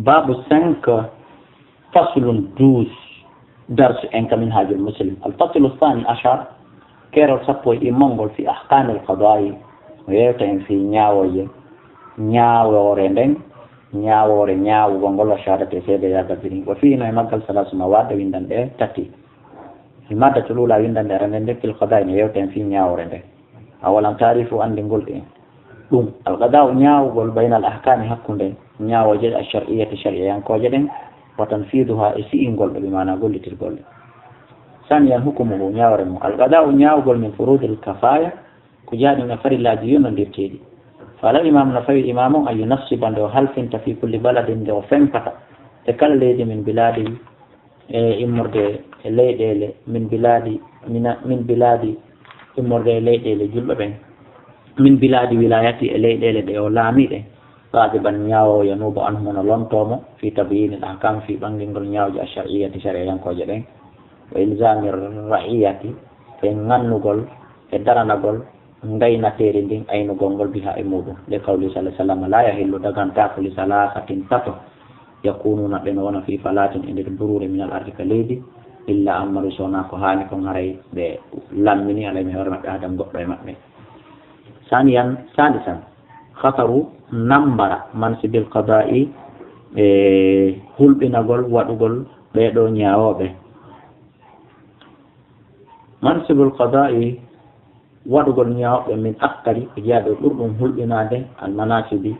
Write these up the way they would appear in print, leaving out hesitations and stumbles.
باب 5 فصل 12 درس إنك من هذا المسلم. الفصل الثاني عشر كيرو سبوي إمانغول في أحكام القضاء ويتم في نياورندن نياو وانغول شهادة سيدة يغبرين وفينا يمكن 3 مواد ويندن تاتي المادة الأولى ويندن رندن في القضاء ويتم في نياورندن. أولا تعرفوا أن نقول إيه القضاء نياو بين الأحكام حكم نياو وجد الشرعية الشرعية كوجدن وتنفيذها إسئين بمعنى قول تلقول. ثانيا حكمه نياورم القضاء نياو من فروض الكفاية كجاد نفر اللاجئون للتيدي. فلا الإمام نفر الإمام أن ينصب عنده هل فنت في كل بلد عنده فنفة تكال من بلاد إمرد ليدل من بلاد إمرد ليدل جلبين من بلاد ولايات ليدل ديولامي غالبا نياو ينوب عنهم لونتوم في تبيين الأحكام في بنغ نياو الشرعية شرعيا كوجدين وإلزام الرعية فإنغنغول إدرانغول غينا تيرين أين غونغول بها إمودو لقول صلى الله عليه وسلم لا يحل دغان تاكل ثلاثة تطو يكونون بيننا في فلات عند البرور من الأرض كليدي إلا أمر سونا كهاني كهاري بلامني على مهرمة آدم غبري مكمي. ثالثا خطر نمبر منصب القضاء hulɓinagol waɗugol ɓeɗo ñawoɓe. mansibul qada'i waɗugol ñawoɓe min akkari e jeeyaɗo ɓurɗum hulɓinade almanasibi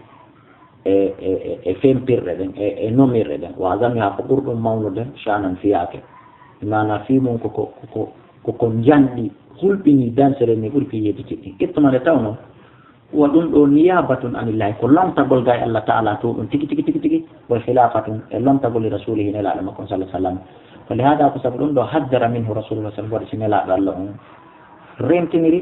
e fempirɗe ɗen e nomirɗe ɗen wasami ha ko ɓurɗum mawnude shanan fiyake mana fimum koko janɗi hulɓini dansere ni ɓuri piyeji kiɗɗi ittumade tawno wa ɗum ɗo niyabatun anillahi ko lomtagol ga Allah ta'ala to ɗum tigi wal khilafatun e lomtagol li rasulihi nelaɗo makko sallallahu alaihi wasallam fa lihada ko sabu ɗum ɗo haddara minhu rasulullah sallallahu alaihi wasallam nelaɗo Allah on rentiniri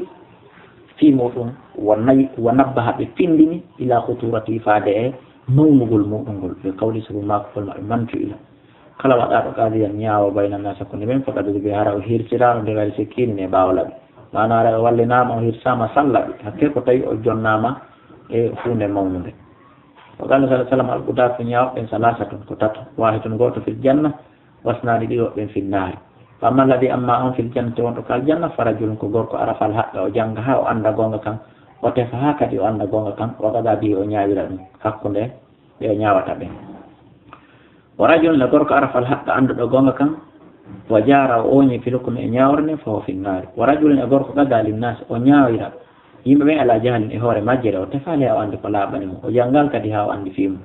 fi muɗum wa nabbaha ɓe pindini ila khuturati faade e mawnugol muɗum ngol ɓe kawli sabu mako folma ɓe mantu ila kala waɗaɗo qadiyan ñaawa bayna nasa ko ni men faqad bi hara o hirtirano nde gari sekkini ne bawlaɓe manara o wallinama o hirsama sallaɓe hakke ko tawi o jonnama e hunde mawnude. wa qala sallallahu alaihi wasallam alquda fi ñaawɓen salasatun ko tato wahidun goto fil janna wasnani ɗi woɓɓen fil naari fa amma alladi amma on fil jannati wonɗo kal janna farajulun ko gorko arafal haqqe o jangga ha o anda gonga kan o tefa ha kadi o anda gonga kan o gada bi o ñaawira ɗum hakkude ɓe o ñaawata ɓen. wa rajulun le gorko arafal haqqe anduɗo gonga kan wa jara o oñi fi lukmi e ñaworne fawo fi naari. wa rajulun e gorko ɓaga linnas o ñaawira yimɓe ɓen ala jahalin e hoore majjere o tefali ha o andi ko laaɓani mo o janggal kadi ha o andi fimu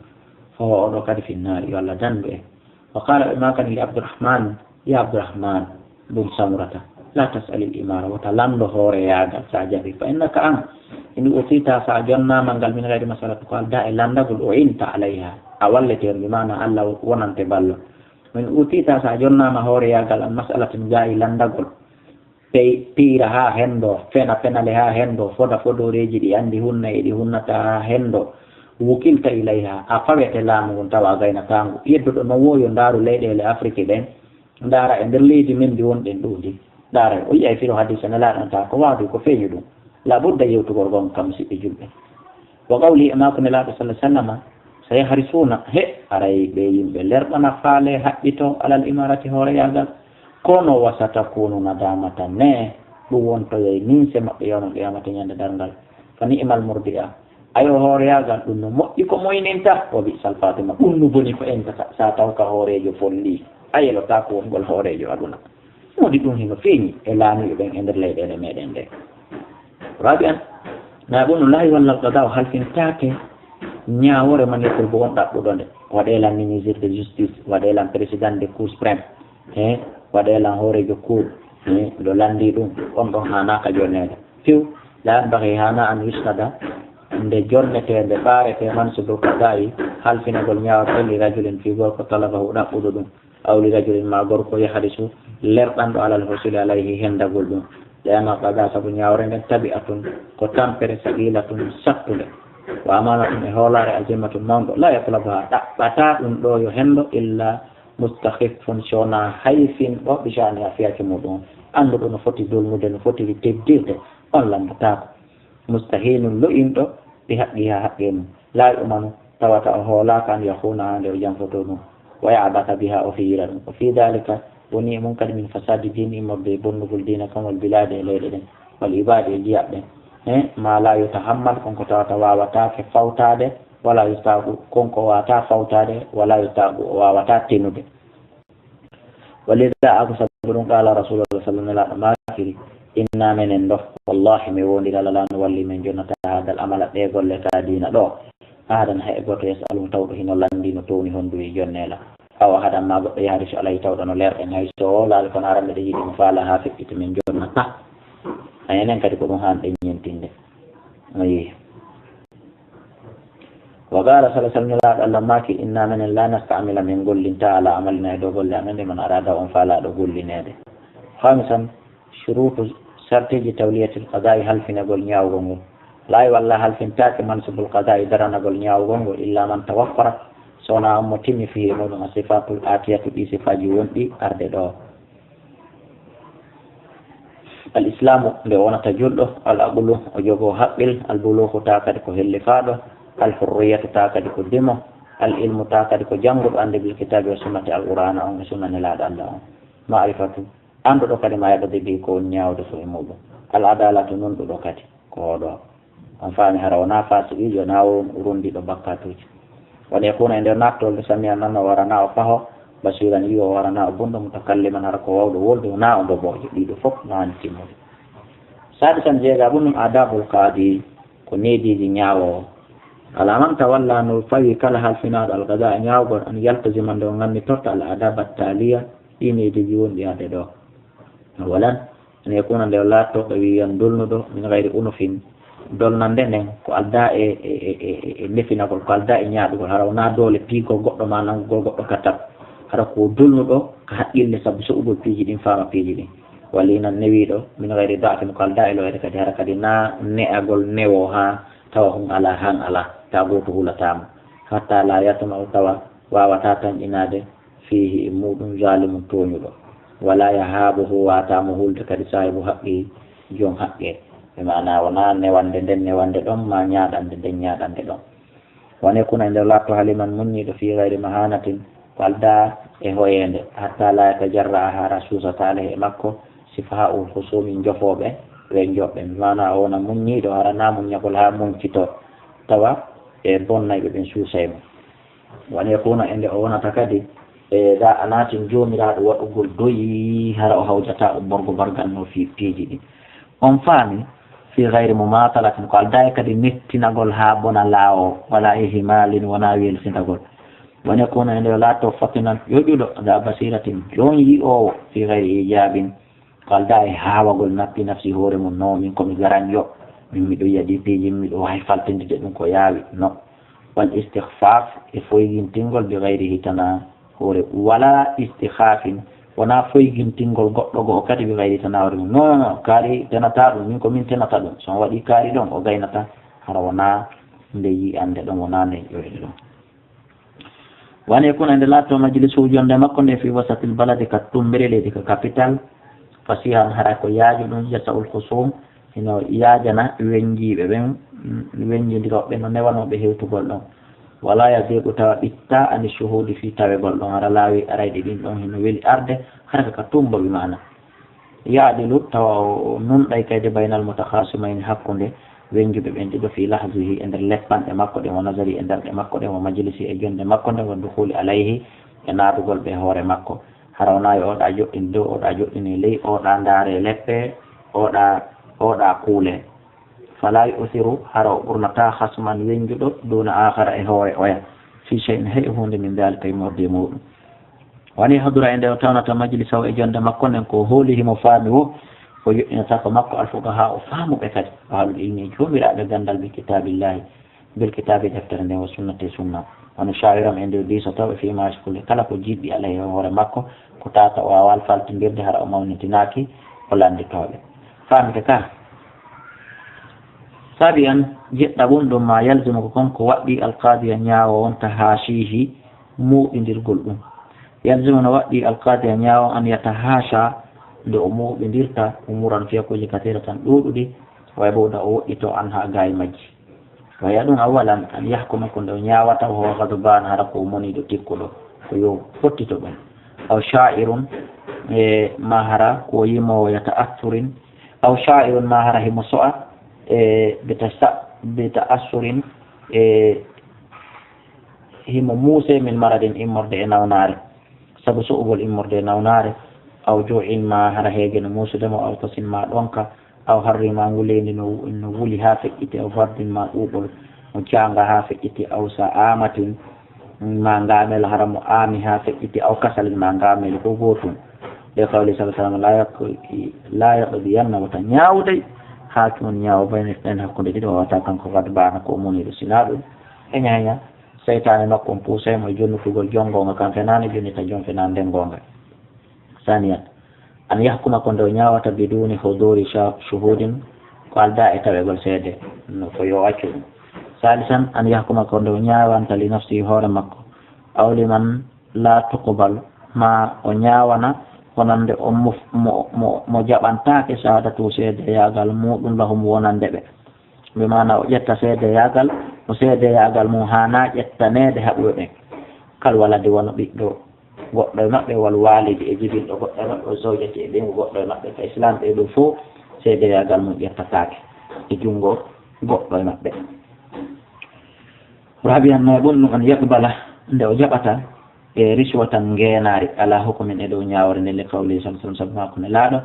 fawo oɗo kadi fi naari yo Allah dandu en. wa qala ɓe ma kadi li abdourahman ya abdourahman bun samurata la tas'al al imara wata lamdo hoore yaagal sa jaɓi fa innaka an in utita sa jonnama ngal min gayri masalatu ko alda e landagol o inta alayha a walleteer bimana Allah wonante ballo min utita sa jonnama hoore yaagal an masalatin gayi landagol piira ha hendo fena penale ha hendo foda fodoreji ɗi andi hunna e ɗi hunnata ha hendo wukilta ilayha a fawete laamu ngon tawa gaynatango yedduɗo no woyo ndaaru leyɗele afrique ɗen ndaara e nder leydi men ndi wonɗen ɗo ndi ndaara o yiyay firo hadisa ne laaɗanta ko waadu ko feeñi ɗum la budda yewtugol gon kam siɓɓe julɓe. wa qawli e mako ne laaɗo sallah sallam so yahrisuna aray ɓe yimɓe lerɓana faale haɓɓito alal imarati hoore yagal kono wasata kunu nadamata ne ɗum wontoyoy ninse maɓɓe yawno qiyamata ñande darngal fa ni'mal murdi'a ayo hoore yagal ɗum no moƴƴi ko moyninta o bi sal fatima ɗum no boni ko en sa taw ka hoorejo folli ayelota ko wongol hoorejo aduna wodi ɗum hino feeñi e laamiɓe ɓen e nder leyɗele meɗen nde. rabi an na ɓonu laayi walla alqada o halfintake ñaawore man yettol bo on ɗaɓɓuɗo nde waɗelan ministre de justice waɗelan président de cour suprême e waɗelan hoorejo cour ɗo landi ɗum on ɗon hanaka jonnede few la yanbaghi hana an yusnada nde jonnetede ɓaarete mansubu qada'i halfinagol ñaawata li rajulin fi gorko talabahu ɗaɓɓuɗo ɗum aw li rajulin ma gorko yahrisu lerɗanɗo alal husuli alayhi hendagol ɗum leyama qada sabu ñaawre nden tabi'atun ko tampere saqilatun sattude wa amanatun e hoolare azimatun mawɗo la yatlabaha ɗaɓɓata ɗum ɗo yo hendo illa mustakhifun sona hayfin ɗo ɓisani a fiyake muɗum annduɗo no foti dolnude no foti teddirde on lamdatako mustahinun lo'inɗo ɗi haqqi ha haqqe mum laayi umanu tawata hola kan yakhuna ande jam fotonu wa ya'bata biha ofira wa fi dhalika woni munkar min fasadi dini mabbe bonnugol dina kamal bilade leyde den wal ibade jiyaɓe ma la yutahammal konko tawata wawata ke fawtade wala yustagu konko wata fawtade wala yustagu wawata tenude walida aku sabun qala rasulullah sallallahu alaihi wasallam inna menen do wallahi mi wondi lala walli men jonata hadal amala de golle ta dina do hadan hay goto yasalu tawdo hino landi no toni hondu e jonnela awa hadan ma goddo yaari so alay tawdo no leer en hay so laal ko arande de yidi mo faala ha fekkiti men jonnata ayenen kadi ko dum hande nyentinde ayi وقال صلى الله عليه وسلم لما إنا من لا نستعمل من قول تعالى عملنا دو قول لأمن من أراد أن فعل دو قول لناده خامسا شروط شرطي تولية القضاء هل في نقول نياو غنغو لا والله هل في انتاك منصب القضاء درى نقول نياو غنغو إلا من توفر سونا أمتم فيه من صفات الآتية في صفات جوندي أرد دو الإسلام لونا تجله الأقل وجوه حقل البلوغ تاكد كهل فاده الحرية تاكد كدمه العلم تاكد كجمر عند بالكتاب والسنة القرآن أو سنة لا الله معرفة أنت دوكاتي ما يبدي بيكون نياو دسو إموبو العدالة نندو دوكاتي كودو أنفاني هراونا فاسقي جناو روندي دو بكاتوج وليكون عند ناكتول لسميع نانا ورانا وفاهو بسيرا يو ورانا وبندو متكلما هركو وودو ولدو ناو دو بوجي دو فوق ناني تيمولي سادسا جيغا بنم آداب القاضي كنيدي دي نياو على من تولى أن الفي كلها الفناد الغذاء يعبر أن يلتزم أن يغني ترت الأداب التالية إني ديون لهذا دو أولا أن يكون لا تقوي دولندو من غير أنف دولنندن كالداء نفنا كالداء نيادو هراونا دول بيكو غدو ما نانغو غدو كتاب هراكو دولندو كحقيل لسبسو أبو بيجي دين فارا بيجي دين ولينا النويدو من غير ضعف كالداء لو يركا دي هركا دي نا نأغل نوها tawahum ala han ala tagoto hulatama hatta la yatma tawa wawata tan inade fihi mudum zalimun toñuɗo wala yahabuhu watamo hulde kadi sahibu haqqi joom haqqe e mana wona newande nden newande ɗon ma ñaɗande nden ñaɗande ɗon wone kuna nder latto haliman munñiɗo fi gayri mahanatin walda e hoyende hatta la yatajarra hara susatale e makko sifaha ul husumi jofoɓe ɓe joɓɓe mana wona muññiɗo harana muññagol ha muñcito tawa e bonnayɓe ɓen suusaymo woni kuna ende o wonata kadi e da a natin jomiraɗo waɗugol doyi hara o hawjata o borgo bargal no fi piiji ɗi on faami fi gayri mo matalatin ko alda e kadi mettinagol ha bona laawo wala e himalin wona welsinagol woni kuna ende o laatto fottinan yoƴuɗo da basiratin jon yi owo fi gayri ijabin kalda e hawagol nappi nafsi hoore mum no min komi garanjo min miɗo yiya ɗi piiji miɗo wawi faltindide ɗum ko yaawi no wal istihfaf e foygintingol bi gayrihi tana hoore wala istihafin wona foygintingol goɗɗo go o kadi bi gayri tana hoore mum non kaari tenata ɗum min komin tenata ɗum son waɗi kaari ɗon o gaynata hara wona nde yi ande ɗon wona nde ƴoyde ɗum wani kuna nde laatto majlis ujonde makko nde fi wasatil balade ka tumbere leydi ka capital fasihan hara ko yaaju ɗum yasaul husum ino yaajana wenjiɓe ɓen wenjodiroɓe no newanoɓe hewtugol ɗon wala yadiqu tawa ɓitta ani shuhudi fi tawegol ɗon hara laawi arayɗe ɗin ɗon hino weeli arde hara ka tumboɓe mana yaadilu tawa nunɗay kayde baynal mutakhasimayni hakkude wenjuɓe ɓen ɗiɗo fi lahdihi e nder leppanɗe makko ɗen o nasari e nder ɗe makko ɗen o majlisi e jonde makko nden wonde huuli alayhi e naatugol ɓe hoore makko hara wonayi oɗa joɗɗini dow oɗa joɗɗini ley oɗa ndaare leppe oɗa kuule fala yusiru hara o ɓurnata hasman wenjuɗo duna akhara e hoore oya fi shay'in hay hunde min dalika e morde muɗum woni hadura e nde o tawnata majlisa o e jonde makko nden ko hoolihimo faami wo ko joƴƴinata ko makko alfuqaha o faamuɓe kadi haaluɗo ilmi jomiraɓe gandal bi kitabillahi bil kitabi deftere nden o sunnate sunna wono shawiram e nde diso taw e fimage kulle kala ko jiɗɗi alayhi hoore makko ko tata o wawal faltindirde hara o mawnitinaki o landitoɓe faamite ka saabi an jeɗɗa ɗum ɗum ma yalzimu ko konko waɗɗi alqadiya ñaawo wonta haashihi muɓidirgol ɗum yalzimu no waɗɗi alqadiya ñaawo an yatahasha nde o muɓidirta umuran fiyakuji katira tan ɗuɗuɗi way bo da o woɗɗito an ha gaye majji ويدون أولا أن يحكم كل نياوة وهو غضبان هرقو منيد تكله ويو فتتبن أو شاعر ما هرى ويمو يتأثر أو شاعر ما هرى هم سؤال بتأثر هم موسى من مرض إمرد نار سبو سؤبل إمرد نار أو جوع ما هرى هيجن موسى دم أو تصل ما دونك أو هري ما ولين إنه ولي هافك إتي أو فرد ما أوبل وجانغا هافك إتي أو سآمة ما نعمل هرم آمي هافك إتي أو كسل ما نعمل بوبوتون لقول صلى الله عليه وسلم لا يقضين وتنياو دي حاكم نياو بين اثنين حكم دي وتاكن قد بانك أموني رسناد إنيا سيطان نقوم بوسيم ويجون فوق جونغونغ كان فنان جوني تجون فنان دنغونغ ثانيا أن يحكم كندو نياو بدون حضور شهود قال دائتا ويقول سيدي فيوعكو ثالثا أن يحكم كندو نياو أنت لنفسه هورمك أو لمن لا تقبل ما ونياونا wonande o mo jaɓantake sahadatu seede yagal muɗum lahum wonande ɓe mana o ƴetta seede yagal o seede yagal mum hana ƴettanede haɓuɓe kal walade wono ɓiɗɗo goɗɗo e maɓɓe wal walidi e jibilɗo goɗɗo e maɓɓe o zawjati e ɓengu goɗɗo e maɓɓe ka islam ɓe ɗo fof seede yagal mum ƴettatake e jungo goɗɗo e maɓɓe rabianno e ɓonɗum an yaqbala nde o jaɓata e riswatan ngeenaari ala hukumin e dow ñaawre nde le kawli sallam sabu makko ne laaɗo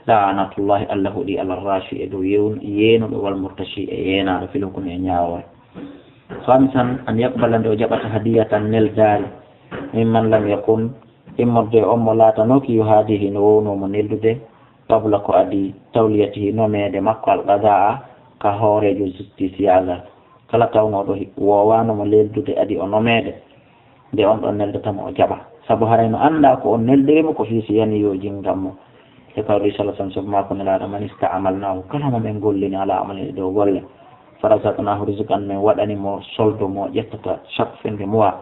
laanatullahi allah huɗi ala rashi e dow yeenuɗo wal murtachi e yeenaaɗo fil hukumi e ñaawore khamisan an yaqbala nde o jaɓata hadiyatan neldaari mimman lam yakun immorde on mo laatanoki yo haadihi no wownomo neldude qabla ko adi tawliyatihi nomeede makko alqadaa ka hoorejo justice yagal kala tawnoɗo wowanomo leldude adi o nomeede nde on ɗon neldetamo o jaɓa sabu haray no annda ko on neldirimo ko fiisi yani yo jingammo e kawri sala sam sobo mako ne laaɗa man istaamalnahu kala mo men gollini ala amalini dow golle farazaqnahu risqan min waɗanimo solde mo ƴettata chaque fin de mois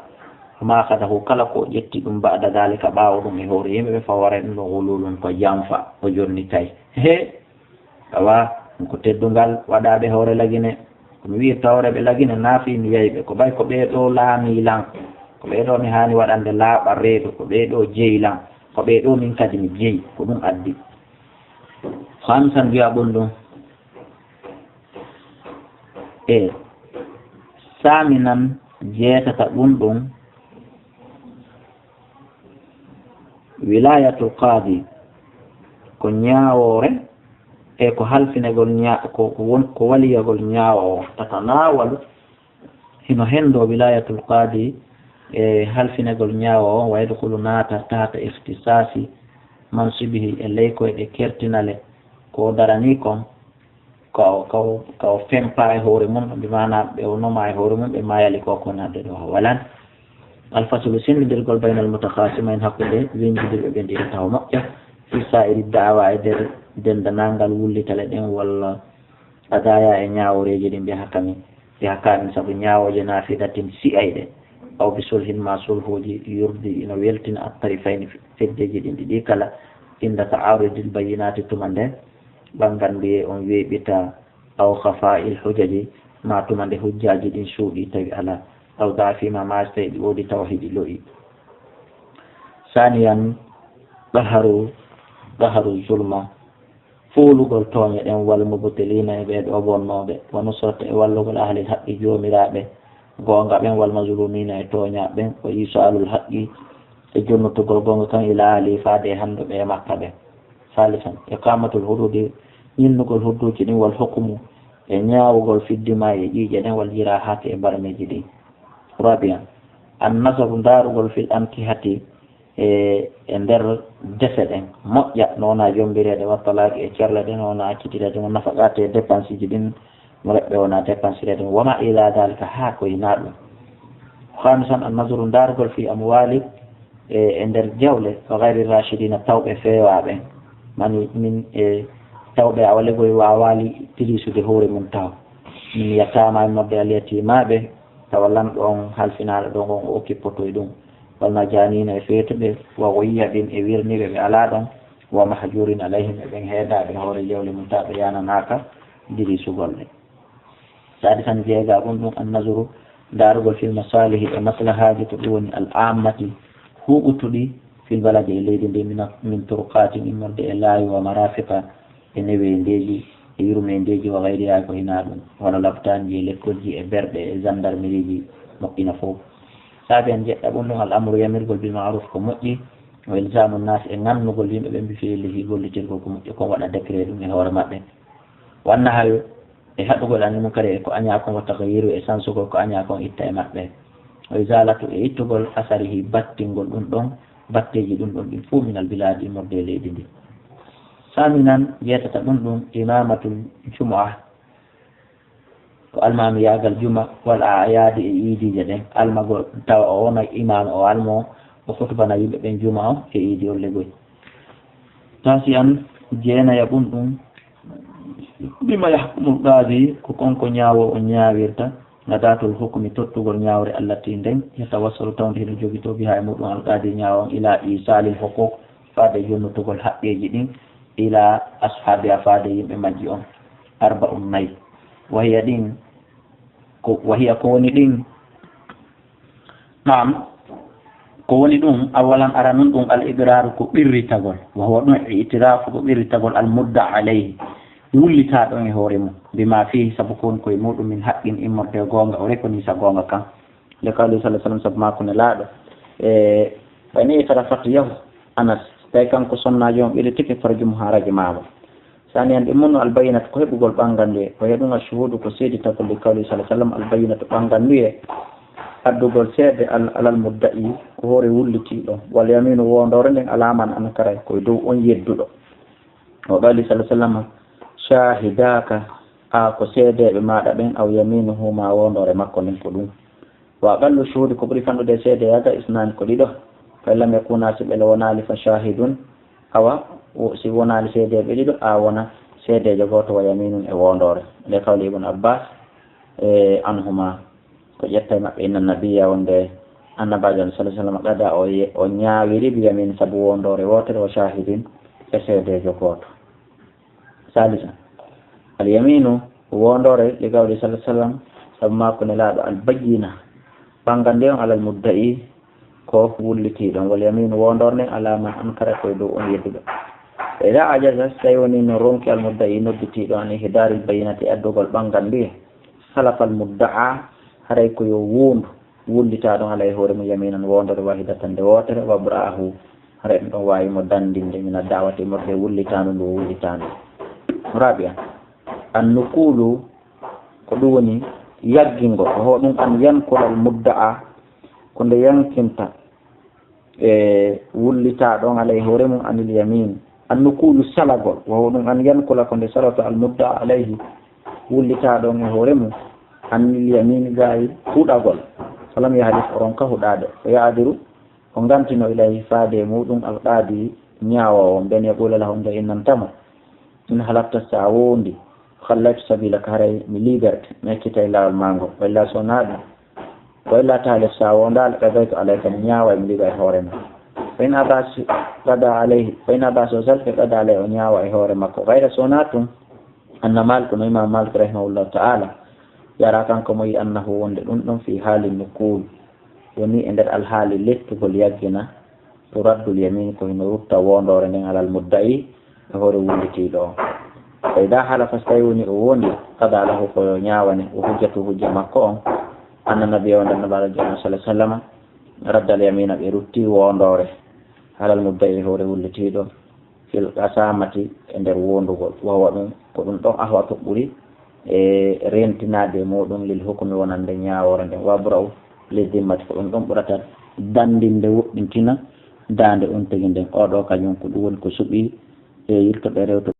ma kadahu kala ko ƴetti ɗum ba'da dalika ɓaawo ɗum e hoore yimɓe ɓe faware ɗum ɗo hululum ko janfa o jonni tawi he awa ko teddungal waɗaɓe hoore lagine komi wi tawreɓe lagine naafi mi yeyɓe ko ɓay ko ɓeeɗo laamilan ko ɓeeɗo mi hani waɗande laaɓa reedu ko ɓeeɗo jeylan ko ɓeeɗo min kadi mi jeyi ko ɗum addi hamsan wiya ɓon ɗum e saminan jeetata ɗum ɗum wilayatul qadi ko ñaawore e ko halfinegol ko waliyagol ñaawowo tatanawalu hino hendo wilayatul qadi e halfinegol ñaawowo waydukulu naata tata ihtisasi mansibihi e leyko e kertinale ko darani kon ko fempa e hoore mum ɓe mana ɓe noma e hoore mum ɓe mayali ko konadde ɗo walan alfasulu sendidirgol baynal mutakhasimain hakkude windidirɓe ɓe ndiri taw moƴƴa fi sa'iri da'wa e nder dendanangal wullitale ɗen walla adaya e ñaworeji ɗi ɓe hakkamin saabu ñawoje nafidatin si'ayɗe aw bi sulhin ma sulhuji yurdi ino weltina attarifayni feddeji ɗin ɗiɗi kala inda ta'arudil bayinati tuma nde ɓangal mbiye on weeɓita aw khafa'il hujaji ma tuma nde hujjaji ɗin suuɗi tawi ala aw dafima maji tawi ɗi woodi tawhiɗi lo'i saniyan ɗaharu zulma fuulugol tooñe ɗen wal mubtilina e ɓeeɗo bonnoɓe wa nusrata e wallugol ahlil haqqi joomiraɓe gonga ɓen wal mazlumina e tooñaɓe ɓen o isalul haqqi e jonnutugol gonga kan ila ali faade e handuɓe e makka ɓen salisan iqamatul hududi ñinnugol hudduji ɗin wal hukmu e ñaawugol fiddima e ƴiiƴe ɗen wal jira hake e barmeji ɗi rabian an nasaru darugol fil ankihati e nder dese ɗen moƴƴa nowona jombirede wattalaki e cerle ɗen wona accitirede mo nafaqate e dépense ji ɗin mo leɓɓe wona dépensirede woma ila dalika ha koyna ɗum hamisan an nasaru darugol fi amwali e nder jawle ko gayri rachidina tawɓe feewaɓe mani min e tawɓe a walegoy wawali tilisude hoore mum taw min yattama e mabɓe alyatimaɓe tawa lamɗo on halfinaɗo ɗo gon o kippotoye ɗum walma janina e feetuɓe wawo yiya ɗin e wirniɓe ɓe ala ɗon wa mahjurin alayhim e ɓen heedaɓe hoore jawle mum taw ɓe yananaka dirisugol ɗe سادسا جيغا بندون النظر دارغل في المصالح ومصلحات تدون العامة هو أتلي في البلد الليل من طرقات إمرد الله ومرافق النبي ديجي يرمي ديجي وغيرها كهنار ولا لبتان جي لكوجي برد زندر مريجي مقين فوق سابعا جاء بندون الأمر يمرغل بالمعروف كمؤي وإلزام الناس إنهم نقول لهم بين بفعله يقول لتلكم يكون ولا ذكر من هو رمضان والنهاية يحدقوا لأن المنكر يكون أن يكون وتغيير إسانسه كأن يكون إتائمات به وإزالة إيتقل أثره باتنقل أندون باتجي أندون إنفو من البلاد مرضي ليدين ثامنا يتتبندون إمامة الجمعة والمام ياغ الجمعة والأعياد إيدي جدين المغول تاونا إمام أو المو وخطبنا يبقى جمعة إيدي ولغوي تاسيا جينا يبندون بما يحكم القاضي كون نياو نياويرتا نذات الحكم تطغل نياوري التي ندن يتوصل توندي جوغيتو بها مودون القاضي نياو الى ايصال الحقوق فاد يونو تغل حقيجي دين الى اصحاب افاد يمجي اون 4 ناي وهي كوني دين نعم كوني دون اولا ارانون دون الاقرار كو بيري تغول وهو دون اعتراف كو بيري تغول المدعى عليه wullita ɗon e hoore mum bima fihi sabu kon koye muɗum min haqqin immorde gonga o rekoni sa gonga kan le kawli sallah sallam sabu makko ne laaɗo ɓayni tarafat yahu anas tawi kanko sonnaji on ɓiɗe tike farjum haraji mama sani an ɓe munno albayinata ko heɓugol ɓangal ndu e o heɗunga shuhudu ko seedi tagol le kawli sallah sallam albayinata ɓangal ndu e addugol seede alal mudda'i ko hoore wullitiɗo walla yaminu wondore nden alaman ankara koye dow on yedduɗo o ɗali sallah sallam shahidaka ko seedeɓe maɗa ɓen aw yaminuhu ma wondore makko nden ko ɗum wa aqallu shuhudi ko ɓuri fanɗude seede yaga isnani ko ɗiɗo fa lam yakuna si ɓele wonali fa shahidun awa si wonali seedeɓe ɗiɗo a wona seedejo goto wa yaminun e wondore nde kawli ibn abbas anhuma ko ƴetta maɓɓe inna nabiya wonde annabajo sallallahu alaihi wasallam qada o ñaawiri bi yamin sabu wondore wotere o shahidin e seedejo goto ثالثا اليمين وندور لقول صلى الله عليه وسلم سما كن لا البينة بانغانديون على المدعي كوف ولتي دون واليمين وندور على من انكر كيدو ان يدو إذا عجز سيوني نرونك المدعي ندتي دون هدار البينة أدوغل بانغاندي خلف المدعى هريكو يوون ولتا دون عليه هورم يمينا وندور واحدة دواتر وبراه هريكو دون واي مدندين من الدعوة مرد ولتان ولتان رابعا النقول قدوني يجنغو هو أن ينقل المدعى كن ينكنت ولتا دون عليه هورم عن اليمين النقول سلغول وهو أن ينقل كن سلط المدعى عليه ولتا دون هورم عن اليمين غاي هودغول فلم يحدث رونك هوداد فيعذر ونغانتنو إليه فادي مودون القاضي نياو ومبن يقول لهم ده إنم تمر إن هلبت السعوندي خلت سبيلك هري مليبرت مكتا إلى المانغو وإلا سونادي وإلا تعالى السعوندي قضيت عليك نياو مليبر هورم فإن أباس قضى عليه فإن أباس وزلك قضى عليه نياو هورمك غير سوناتم أن مالكم إمام مالك رحمه الله تعالى يرى كانكم أنه وندن في حال النقول وني عند الحال لتقول يجنا ترد اليمين كون رتا وندورن على المدعي هو ولتي دو فإذا حلف استيوني ووني قضى له كو نياوني وحجته حجة مكو أن النبي صلى الله عليه وسلم رد اليمين برتي وندوره على المدعي هو ولتي دو في القسامة عند وندغول وهو كون دو أهوا تقولي rentinade moɗon lil hukmi wonande ñaworande wabraw lesdimmati ko ɗum ɗon ɓurata dandinde woɗɗintina dande on tigi nden oɗo kañum ko ɗum woni ko suuɓi e yirtoɓe rewto